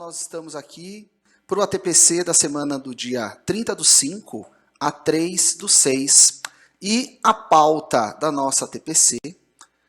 nós estamos aqui para o ATPC da semana do dia 30/5 a 3/6 e a pauta da nossa ATPC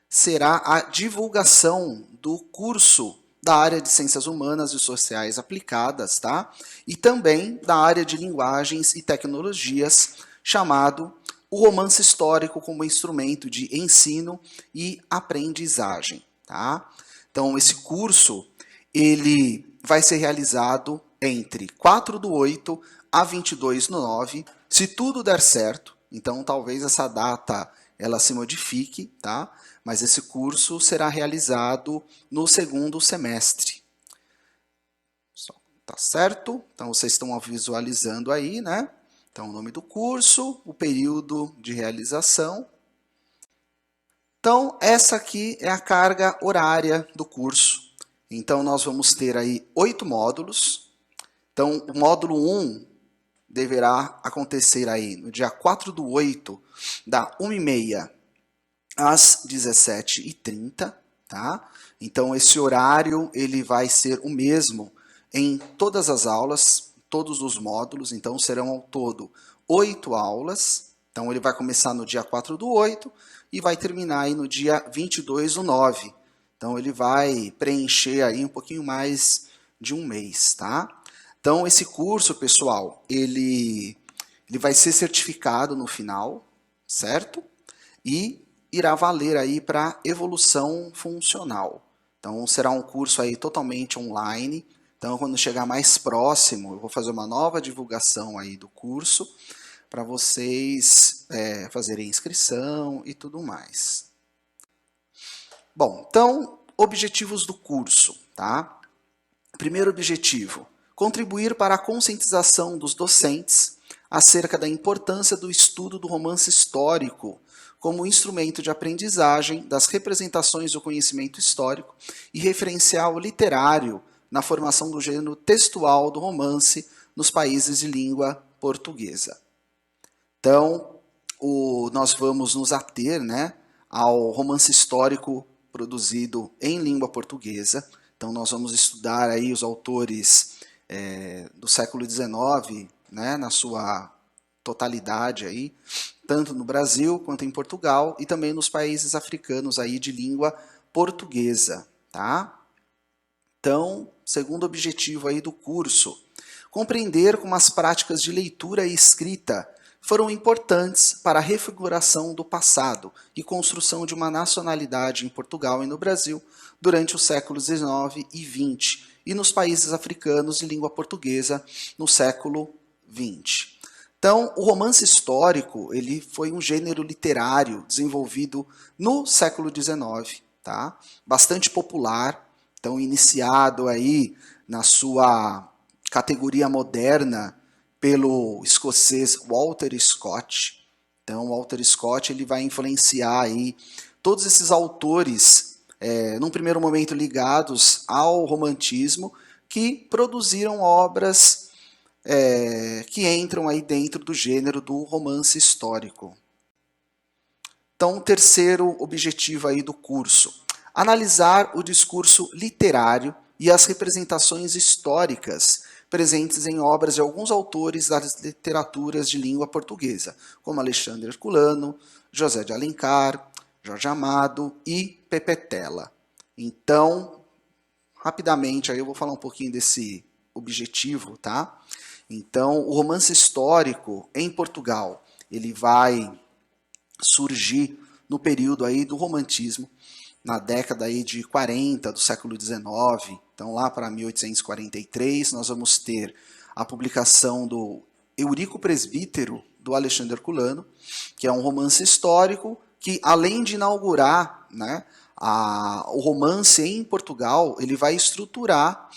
será a divulgação do curso da área de Ciências Humanas e Sociais Aplicadas, tá? E também da área de Linguagens e Tecnologias, chamado O Romance Histórico como Instrumento de Ensino e Aprendizagem, tá? Então, esse curso, ele vai ser realizado entre 4/8 a 22/9, se tudo der certo. Então, talvez essa data ela se modifique, tá? Mas esse curso será realizado no segundo semestre. Tá certo? Então, vocês estão visualizando aí, né? Então, o nome do curso, o período de realização. Então, essa aqui é a carga horária do curso. Então, nós vamos ter aí 8 módulos. Então, o módulo 1 deverá acontecer aí no dia 4/8, da 1h30 às 17h30, tá? Então, esse horário ele vai ser o mesmo em todas as aulas, todos os módulos. Então, serão ao todo 8 aulas. Então, ele vai começar no dia 4/8 e vai terminar aí no dia 22/9. Então, ele vai preencher aí um pouquinho mais de um mês, tá? Então, esse curso, pessoal, ele vai ser certificado no final, certo? E irá valer aí para evolução funcional. Então, será um curso aí totalmente online. Então, quando chegar mais próximo, eu vou fazer uma nova divulgação aí do curso para vocês fazerem inscrição e tudo mais. Bom, então, objetivos do curso, tá? Primeiro objetivo, contribuir para a conscientização dos docentes acerca da importância do estudo do romance histórico como instrumento de aprendizagem das representações do conhecimento histórico e referencial literário na formação do gênero textual do romance nos países de língua portuguesa. Então, nós vamos nos ater, né, ao romance histórico produzido em língua portuguesa. Então, nós vamos estudar aí os autores do século XIX, né, na sua totalidade, aí, tanto no Brasil quanto em Portugal e também nos países africanos aí de língua portuguesa. Tá? Então, segundo objetivo aí do curso, compreender como as práticas de leitura e escrita foram importantes para a refiguração do passado e construção de uma nacionalidade em Portugal e no Brasil durante os séculos XIX e XX e nos países africanos de língua portuguesa no século XX. Então, o romance histórico ele foi um gênero literário desenvolvido no século XIX, tá? Bastante popular, então iniciado aí na sua categoria moderna pelo escocês Walter Scott. Então, Walter Scott ele vai influenciar aí todos esses autores, num primeiro momento ligados ao romantismo, que produziram obras que entram aí dentro do gênero do romance histórico. Então, o terceiro objetivo aí do curso, analisar o discurso literário e as representações históricas presentes em obras de alguns autores das literaturas de língua portuguesa, como Alexandre Herculano, José de Alencar, Jorge Amado e Pepe Tela. Então, rapidamente, aí eu vou falar um pouquinho desse objetivo, tá? Então, o romance histórico em Portugal, ele vai surgir no período aí do romantismo, na década aí de 40 do século XIX. Então, lá para 1843, nós vamos ter a publicação do Eurico Presbítero, do Alexandre Herculano, que é um romance histórico que, além de inaugurar, né, o romance em Portugal, ele vai estruturar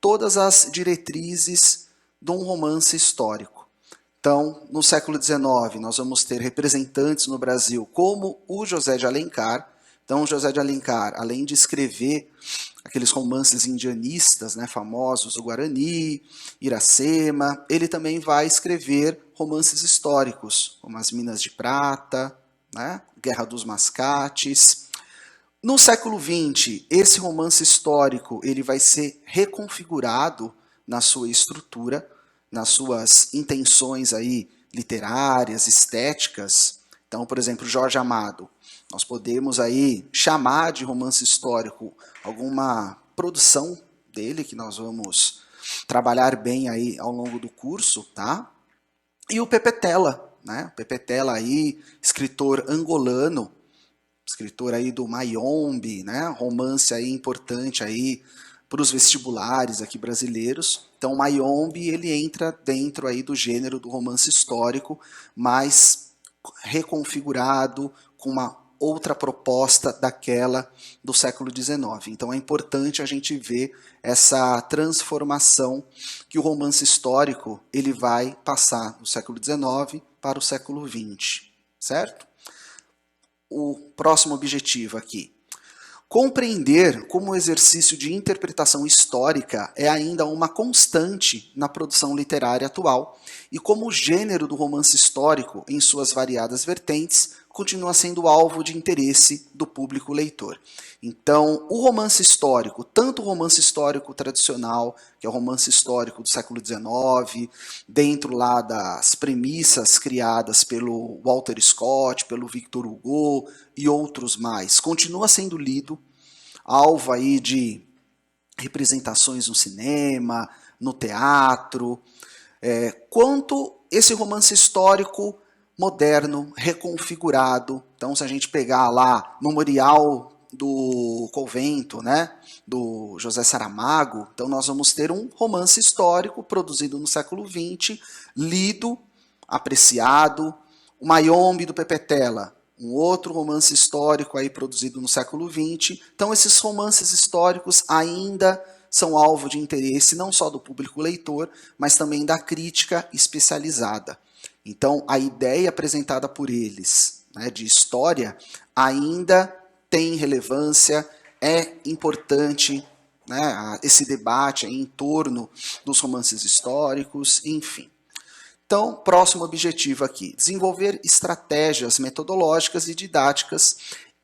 todas as diretrizes de um romance histórico. Então, no século XIX, nós vamos ter representantes no Brasil como o José de Alencar. Então, José de Alencar, além de escrever aqueles romances indianistas, né, famosos, o Guarani, Iracema, ele também vai escrever romances históricos, como as Minas de Prata, né, Guerra dos Mascates. No século XX, esse romance histórico ele vai ser reconfigurado na sua estrutura, nas suas intenções aí literárias, estéticas. Então, por exemplo, Jorge Amado, nós podemos aí chamar de romance histórico alguma produção dele que nós vamos trabalhar bem aí ao longo do curso, tá? E o Pepe Tela, né? O Pepe Tela aí, escritor angolano, escritor aí do Mayombe, né? Romance aí importante aí para os vestibulares aqui brasileiros. Então, o Mayombe ele entra dentro aí do gênero do romance histórico, mas reconfigurado com uma outra proposta daquela do século XIX. Então, é importante a gente ver essa transformação que o romance histórico ele vai passar do século XIX para o século XX, certo? O próximo objetivo aqui. Compreender como o exercício de interpretação histórica é ainda uma constante na produção literária atual e como o gênero do romance histórico, em suas variadas vertentes, continua sendo alvo de interesse do público leitor. Então, o romance histórico, tanto o romance histórico tradicional, que é o romance histórico do século XIX, dentro lá das premissas criadas pelo Walter Scott, pelo Victor Hugo e outros mais, continua sendo lido, alvo aí de representações no cinema, no teatro, quanto esse romance histórico moderno, reconfigurado. Então, se a gente pegar lá Memorial do Convento, né, do José Saramago, então nós vamos ter um romance histórico produzido no século XX, lido, apreciado. O Mayombe do Pepe Tela, um outro romance histórico aí produzido no século XX. Então, esses romances históricos ainda são alvo de interesse não só do público leitor, mas também da crítica especializada. Então, a ideia apresentada por eles, né, de história ainda tem relevância, é importante, né, esse debate em torno dos romances históricos, enfim. Então, próximo objetivo aqui, desenvolver estratégias metodológicas e didáticas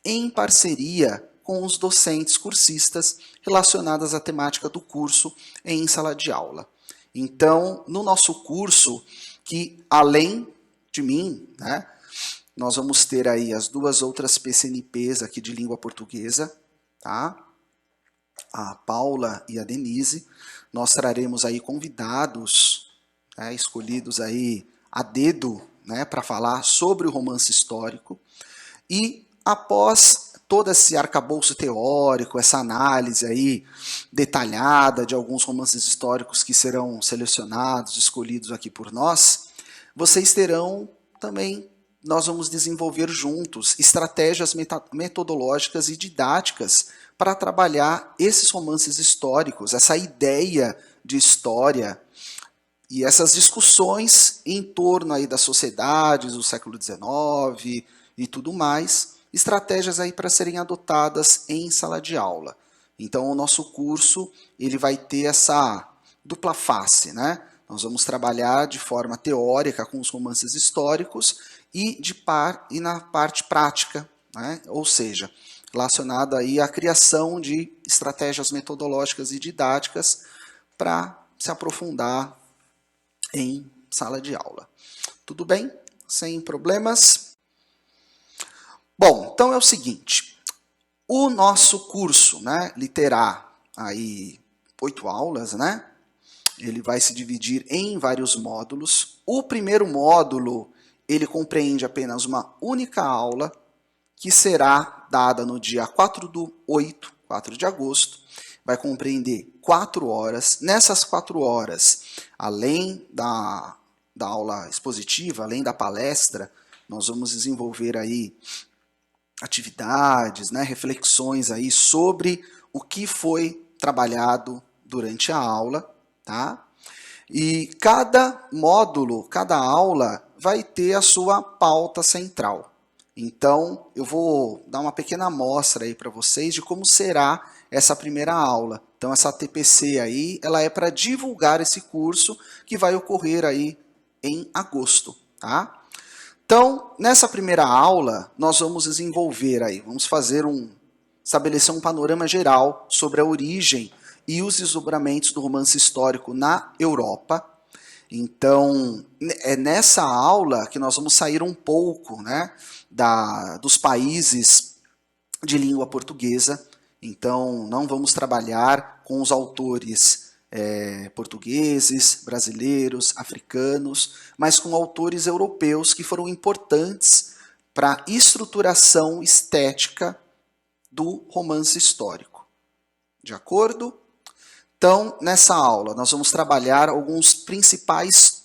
em parceria com os docentes cursistas relacionadas à temática do curso em sala de aula. Então, no nosso curso, que além de mim, né, nós vamos ter aí as duas outras PCNPs aqui de língua portuguesa, tá? A Paula e a Denise. Nós traremos aí convidados, né, escolhidos aí a dedo, né, para falar sobre o romance histórico. E após todo esse arcabouço teórico, essa análise aí detalhada de alguns romances históricos que serão selecionados, escolhidos aqui por nós, vocês terão também, nós vamos desenvolver juntos estratégias metodológicas e didáticas para trabalhar esses romances históricos, essa ideia de história e essas discussões em torno aí das sociedades do século XIX e tudo mais, estratégias aí para serem adotadas em sala de aula. Então, o nosso curso ele vai ter essa dupla face, né? Nós vamos trabalhar de forma teórica com os romances históricos e na parte prática, né? Ou seja, relacionada aí à criação de estratégias metodológicas e didáticas para se aprofundar em sala de aula. Tudo bem? Sem problemas? Bom, então é o seguinte, o nosso curso, né, ele terá aí 8 aulas, né? Ele vai se dividir em vários módulos. O primeiro módulo, ele compreende apenas uma única aula, que será dada no dia 4/8, 4 de agosto. Vai compreender 4 horas. Nessas 4 horas, além da aula expositiva, além da palestra, nós vamos desenvolver aí atividades, né, reflexões aí sobre o que foi trabalhado durante a aula, tá? E cada módulo, cada aula vai ter a sua pauta central. Então, eu vou dar uma pequena amostra aí para vocês de como será essa primeira aula. Então, essa TPC aí, ela é para divulgar esse curso que vai ocorrer aí em agosto, tá? Então, nessa primeira aula, nós vamos desenvolver aí, vamos fazer um estabelecer um panorama geral sobre a origem e os desdobramentos do romance histórico na Europa. Então, é nessa aula que nós vamos sair um pouco, né, dos países de língua portuguesa. Então, não vamos trabalhar com os autores portugueses, brasileiros, africanos, mas com autores europeus que foram importantes para a estruturação estética do romance histórico. De acordo? Então, nessa aula, nós vamos trabalhar alguns principais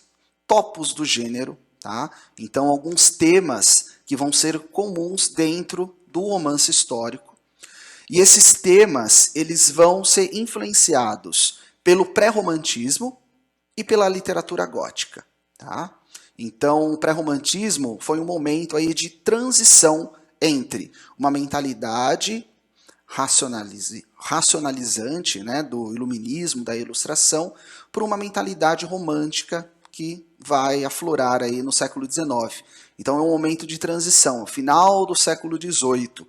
topos do gênero, tá? Então, alguns temas que vão ser comuns dentro do romance histórico. E esses temas, eles vão ser influenciados pelo pré-romantismo e pela literatura gótica, tá? Então, o pré-romantismo foi um momento aí de transição entre uma mentalidade racionalizante, né, do iluminismo, da ilustração, para uma mentalidade romântica que vai aflorar aí no século XIX. Então é um momento de transição, final do século XVIII.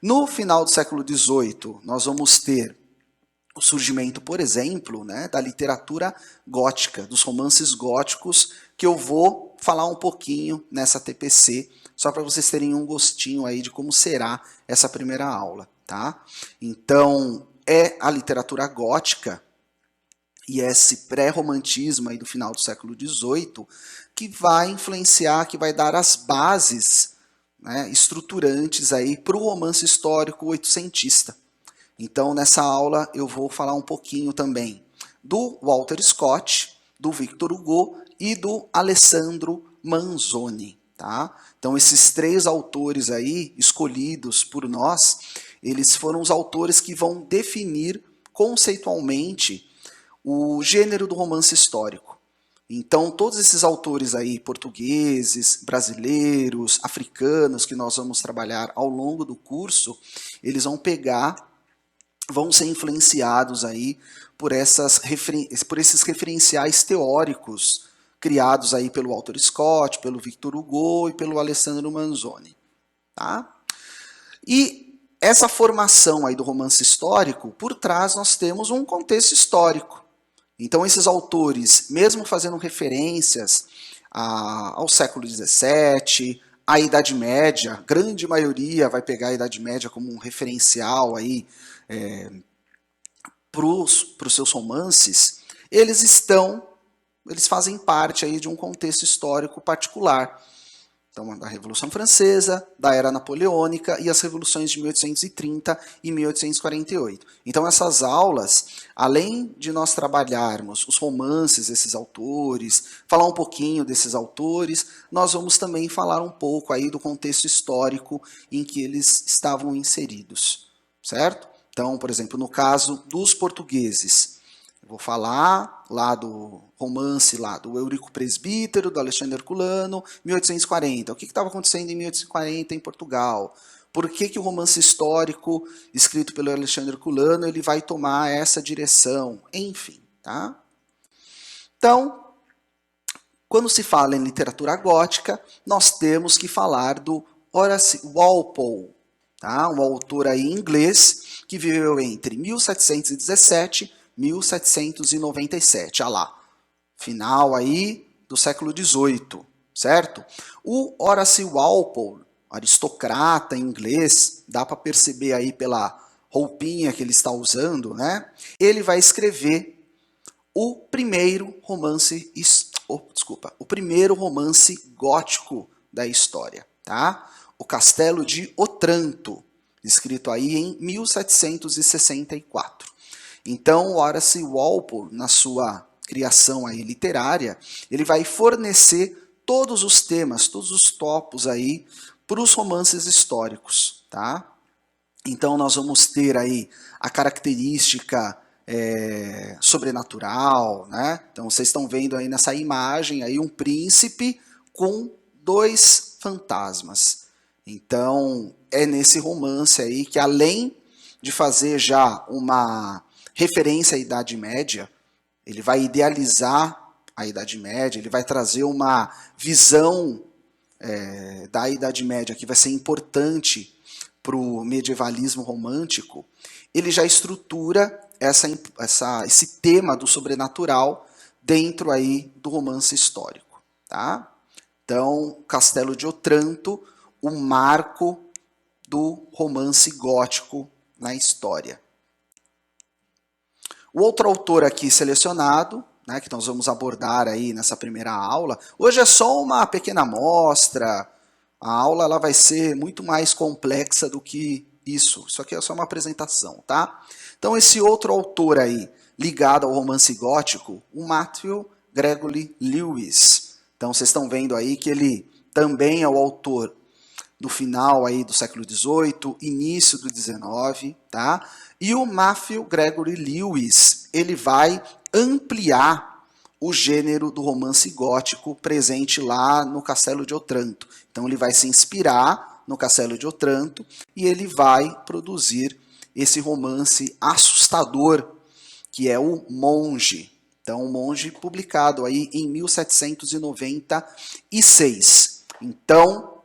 No final do século XVIII, nós vamos ter o surgimento, por exemplo, né, da literatura gótica, dos romances góticos, que eu vou falar um pouquinho nessa TPC, só para vocês terem um gostinho aí de como será essa primeira aula, tá? Então, é a literatura gótica e esse pré-romantismo aí do final do século XVIII que vai influenciar, que vai dar as bases, né, estruturantes aí para o romance histórico oitocentista. Então, nessa aula, eu vou falar um pouquinho também do Walter Scott, do Victor Hugo e do Alessandro Manzoni, tá? Então, esses três autores aí, escolhidos por nós, eles foram os autores que vão definir conceitualmente o gênero do romance histórico. Então, todos esses autores aí, portugueses, brasileiros, africanos, que nós vamos trabalhar ao longo do curso, eles vão ser influenciados aí por esses referenciais teóricos criados aí pelo Walter Scott, pelo Victor Hugo e pelo Alessandro Manzoni, tá? E essa formação aí do romance histórico, por trás nós temos um contexto histórico. Então esses autores, mesmo fazendo referências ao século XVII, à Idade Média, a grande maioria vai pegar a Idade Média como um referencial aí para os seus romances, eles fazem parte aí de um contexto histórico particular. Então, da Revolução Francesa, da Era Napoleônica e as revoluções de 1830 e 1848. Então, essas aulas, além de nós trabalharmos os romances desses autores, falar um pouquinho desses autores, nós vamos também falar um pouco aí do contexto histórico em que eles estavam inseridos, certo? Então, por exemplo, no caso dos portugueses, eu vou falar lá do romance lá do Eurico Presbítero, do Alexandre Herculano, 1840. O que estava acontecendo em 1840 em Portugal? Por que o romance histórico escrito pelo Alexandre Herculano ele vai tomar essa direção? Enfim, tá? Então, quando se fala em literatura gótica, nós temos que falar do Horace Walpole, tá? Um autor aí inglês que viveu entre 1717 e 1797, olha lá, final aí do século XVIII, certo? O Horace Walpole, aristocrata inglês, dá para perceber aí pela roupinha que ele está usando, né? Ele vai escrever o primeiro romance gótico da história, tá? O Castelo de Otranto, escrito aí em 1764. Então, Horace Walpole, na sua criação aí literária, ele vai fornecer todos os temas, todos os topos aí para os romances históricos, tá? Então, nós vamos ter aí a característica sobrenatural, né? Então, vocês estão vendo aí nessa imagem aí um príncipe com dois fantasmas. Então, é nesse romance aí que, além de fazer já uma referência à Idade Média, ele vai idealizar a Idade Média, ele vai trazer uma visão da Idade Média que vai ser importante para o medievalismo romântico, ele já estrutura esse tema do sobrenatural dentro aí do romance histórico. Tá? Então, Castelo de Otranto, o marco do romance gótico na história. O outro autor aqui selecionado, né, que nós vamos abordar aí nessa primeira aula, hoje é só uma pequena amostra, a aula ela vai ser muito mais complexa do que isso aqui é só uma apresentação, tá? Então esse outro autor aí, ligado ao romance gótico, o Matthew Gregory Lewis. Então vocês estão vendo aí que ele também é o autor do final aí do século XVIII, início do XIX, tá? E o Matthew Gregory Lewis, ele vai ampliar o gênero do romance gótico presente lá no Castelo de Otranto. Então ele vai se inspirar no Castelo de Otranto e ele vai produzir esse romance assustador, que é o Monge. Então, o Monge publicado aí em 1796. Então,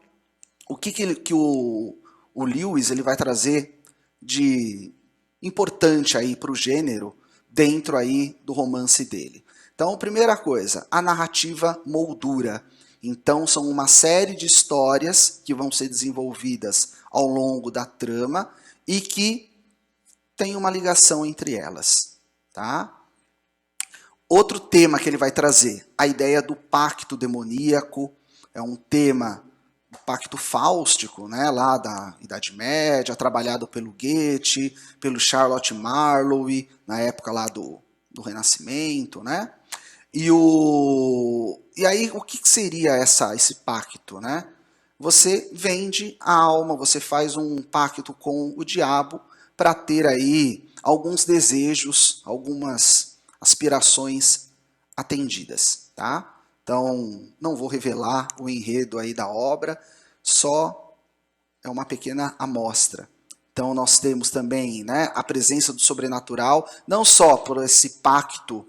o que o Lewis ele vai trazer de importante aí para o gênero dentro aí do romance dele? Então, primeira coisa, a narrativa moldura. Então, são uma série de histórias que vão ser desenvolvidas ao longo da trama e que tem uma ligação entre elas. Tá? Outro tema que ele vai trazer, a ideia do pacto demoníaco, é um tema do pacto fáustico, né, lá da Idade Média, trabalhado pelo Goethe, pelo Charlotte Marlowe, na época lá do Renascimento, né? E aí, o que seria esse pacto, né? Você vende a alma, você faz um pacto com o diabo para ter aí alguns desejos, algumas aspirações atendidas, tá? Então, não vou revelar o enredo aí da obra, só é uma pequena amostra. Então, nós temos também, né, a presença do sobrenatural, não só por esse pacto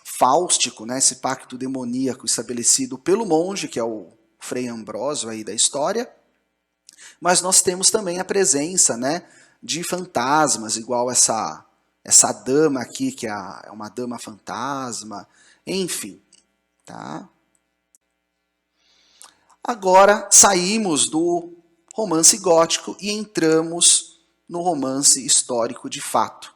fáustico, né, esse pacto demoníaco estabelecido pelo monge, que é o Frei Ambrósio aí da história, mas nós temos também a presença, né, de fantasmas, igual essa dama aqui, que é uma dama fantasma, enfim. Tá? Agora saímos do romance gótico e entramos no romance histórico de fato.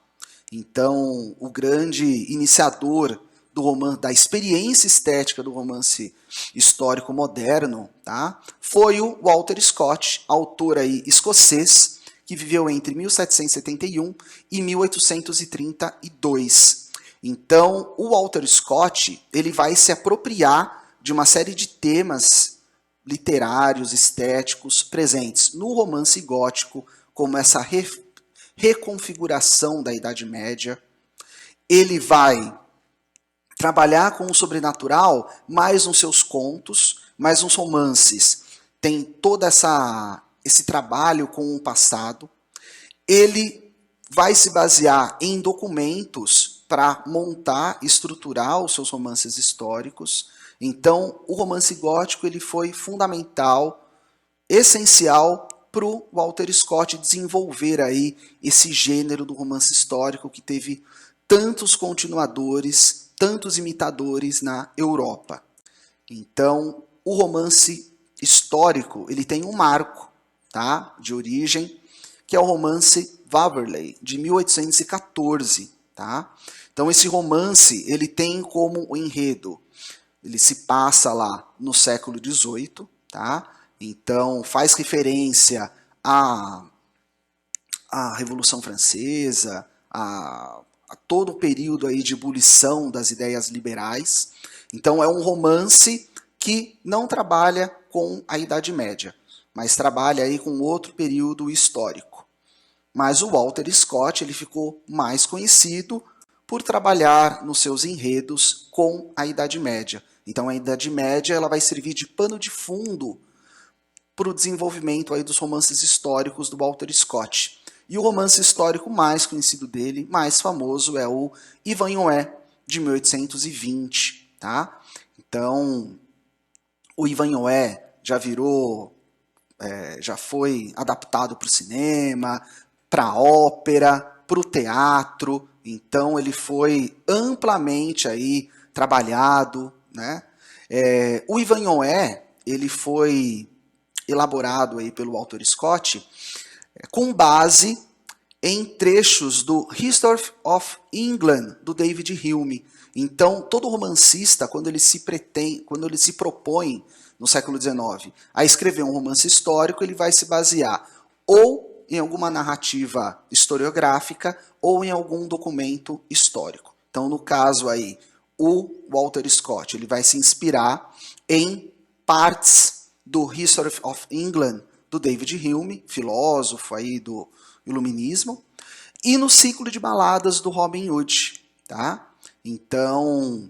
Então, o grande iniciador do romance, da experiência estética do romance histórico moderno, tá? Foi o Walter Scott, autor aí escocês, que viveu entre 1771 e 1832. Então, o Walter Scott ele vai se apropriar de uma série de temas literários, estéticos, presentes no romance gótico, como essa reconfiguração da Idade Média. Ele vai trabalhar com o sobrenatural mais nos seus contos, mais nos romances. Tem todo esse trabalho com o passado. Ele vai se basear em documentos para montar e estruturar os seus romances históricos. Então, o romance gótico ele foi fundamental, essencial para o Walter Scott desenvolver aí esse gênero do romance histórico que teve tantos continuadores, tantos imitadores na Europa. Então, o romance histórico ele tem um marco, tá, de origem, que é o romance Waverley, de 1814. Tá? Então, esse romance ele tem como o enredo, ele se passa lá no século XVIII, tá? Então faz referência à Revolução Francesa, a todo o período aí de ebulição das ideias liberais. Então é um romance que não trabalha com a Idade Média, mas trabalha aí com outro período histórico. Mas o Walter Scott ele ficou mais conhecido por trabalhar nos seus enredos com a Idade Média. Então a Idade Média ela vai servir de pano de fundo para o desenvolvimento aí dos romances históricos do Walter Scott. E o romance histórico mais conhecido dele, mais famoso, é o Ivanhoe, de 1820. Tá? Então, o Ivanhoe já virou já foi adaptado para o cinema, para a ópera, para o teatro. Então ele foi amplamente aí trabalhado, né? O Ivanhoé, ele foi elaborado aí pelo Walter Scott com base em trechos do History of England, do David Hume. Então, todo romancista, quando ele se propõe, no século XIX, a escrever um romance histórico, ele vai se basear ou em alguma narrativa historiográfica ou em algum documento histórico. Então, no caso aí, o Walter Scott, ele vai se inspirar em partes do History of England, do David Hume, filósofo aí do Iluminismo, e no ciclo de baladas do Robin Hood, tá? Então,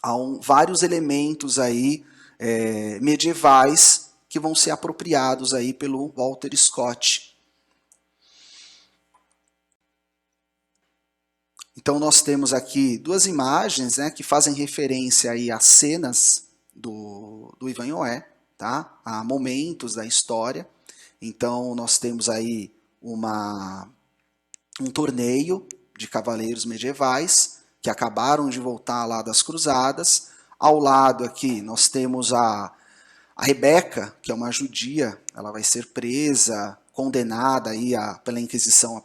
há vários elementos aí medievais que vão ser apropriados aí pelo Walter Scott. Então, nós temos aqui duas imagens, né, que fazem referência aí às cenas do Ivanhoé, tá? A momentos da história. Então, nós temos aí um torneio de cavaleiros medievais que acabaram de voltar lá das cruzadas. Ao lado aqui nós temos a Rebeca, que é uma judia, ela vai ser presa, condenada aí pela Inquisição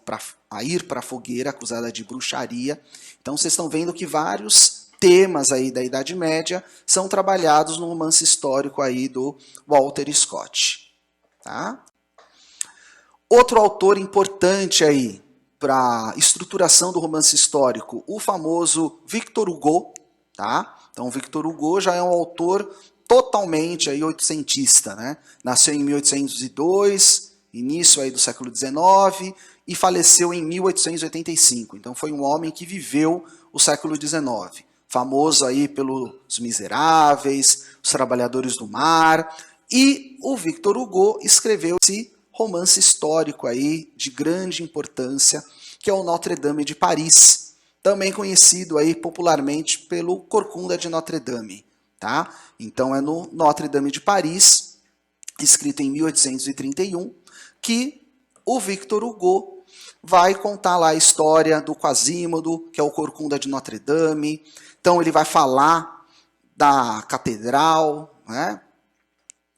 a ir para a fogueira, acusada de bruxaria. Então vocês estão vendo que vários temas aí da Idade Média são trabalhados no romance histórico aí do Walter Scott. Tá? Outro autor importante aí para a estruturação do romance histórico, o famoso Victor Hugo. Tá? Então, Victor Hugo já é um autor totalmente aí oitocentista, né? Nasceu em 1802, início aí do século XIX, e faleceu em 1885. Então, foi um homem que viveu o século XIX. Famoso aí pelos Miseráveis, Os Trabalhadores do Mar. E o Victor Hugo escreveu esse romance histórico aí de grande importância, que é o Notre-Dame de Paris, também conhecido aí popularmente pelo Corcunda de Notre-Dame, tá? Então é no Notre-Dame de Paris, escrito em 1831, que o Victor Hugo vai contar lá a história do Quasímodo, que é o Corcunda de Notre-Dame. Então ele vai falar da catedral, né?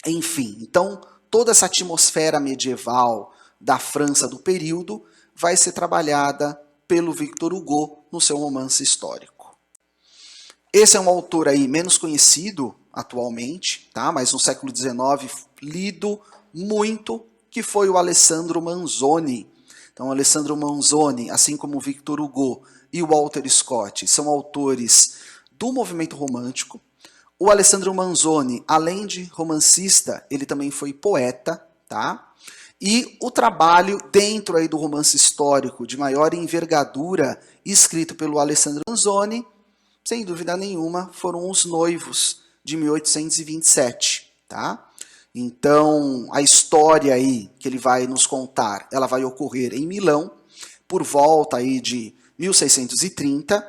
Enfim, então toda essa atmosfera medieval da França do período vai ser trabalhada pelo Victor Hugo no seu romance histórico. Esse é um autor aí menos conhecido atualmente, tá? Mas no século XIX lido muito, que foi o Alessandro Manzoni. Então, o Alessandro Manzoni, assim como o Victor Hugo e o Walter Scott, são autores do movimento romântico. O Alessandro Manzoni, além de romancista, ele também foi poeta, tá? E o trabalho dentro aí do romance histórico de maior envergadura, escrito pelo Alessandro Manzoni, sem dúvida nenhuma, foram Os Noivos, de 1827, tá? Então, a história aí que ele vai nos contar, ela vai ocorrer em Milão, por volta aí de 1630,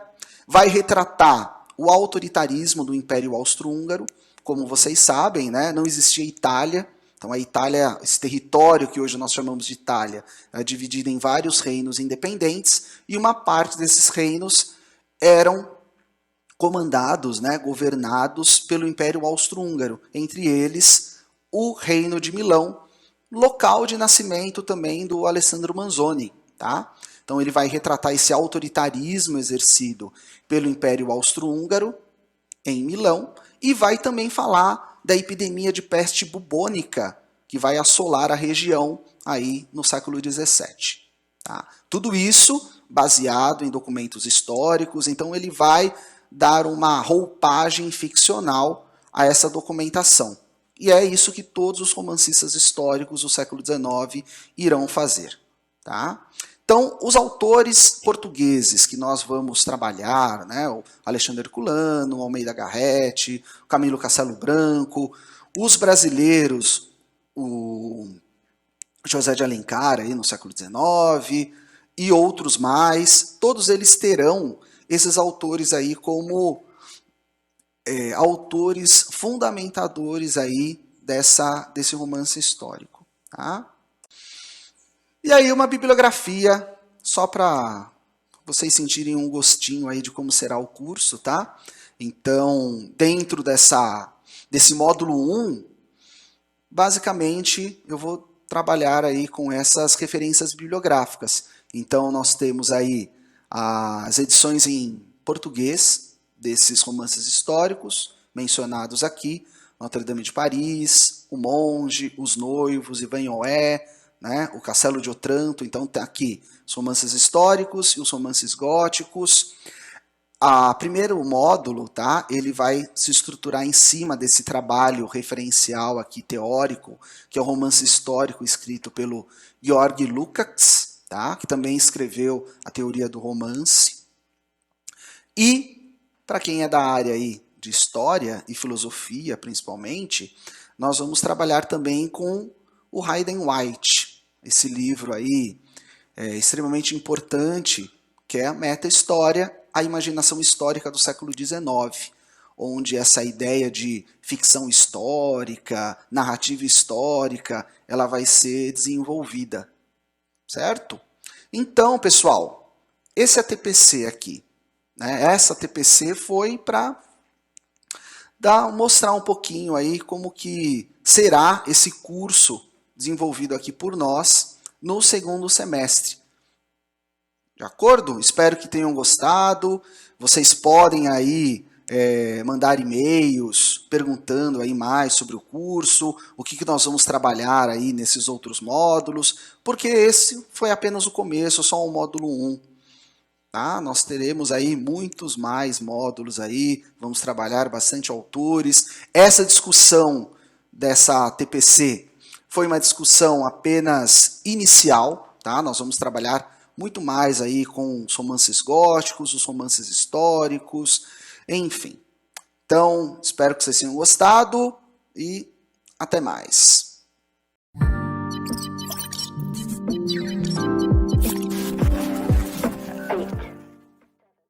vai retratar o autoritarismo do Império Austro-Húngaro. Como vocês sabem, né, não existia Itália. Então a Itália, esse território que hoje nós chamamos de Itália, é dividido em vários reinos independentes, e uma parte desses reinos eram comandados, né, governados pelo Império Austro-Húngaro, entre eles o Reino de Milão, local de nascimento também do Alessandro Manzoni. Tá? Então ele vai retratar esse autoritarismo exercido pelo Império Austro-Húngaro em Milão e vai também falar da epidemia de peste bubônica que vai assolar a região aí no século XVII. Tá? Tudo isso baseado em documentos históricos, então ele vai dar uma roupagem ficcional a essa documentação. E é isso que todos os romancistas históricos do século XIX irão fazer. Tá? Então, os autores portugueses que nós vamos trabalhar, né, o Alexandre Herculano, o Almeida Garrett, o Camilo Castelo Branco, os brasileiros, o José de Alencar aí no século XIX e outros mais, todos eles terão esses autores aí como autores fundamentadores aí desse romance histórico. Tá? E aí uma bibliografia, só para vocês sentirem um gostinho aí de como será o curso, tá? Então, dentro desse módulo 1, basicamente eu vou trabalhar aí com essas referências bibliográficas. Então, nós temos aí as edições em português desses romances históricos mencionados aqui, Notre-Dame de Paris, O Monge, Os Noivos, Ivanhoé, né, O Castelo de Otranto. Então tem aqui os romances históricos e os romances góticos. O primeiro módulo, tá, ele vai se estruturar em cima desse trabalho referencial aqui teórico, que é o romance histórico escrito pelo Georg Lukács, tá, que também escreveu a teoria do romance. E, para quem é da área aí de história e filosofia, principalmente, nós vamos trabalhar também com o Hayden White, esse livro aí extremamente importante, que é a Meta-História, a imaginação histórica do século XIX, onde essa ideia de ficção histórica, narrativa histórica, ela vai ser desenvolvida, certo? Então, pessoal, esse é a TPC aqui. Né? Essa TPC foi para mostrar um pouquinho aí como que será esse curso desenvolvido aqui por nós no segundo semestre. De acordo? Espero que tenham gostado. Vocês podem aí mandar e-mails perguntando aí mais sobre o curso, o que nós vamos trabalhar aí nesses outros módulos, porque esse foi apenas o começo, só o módulo 1. Tá? Nós teremos aí muitos mais módulos aí, vamos trabalhar bastante autores. Essa discussão dessa TPC foi uma discussão apenas inicial, tá? Nós vamos trabalhar muito mais aí com os romances góticos, os romances históricos, enfim. Então, espero que vocês tenham gostado e até mais.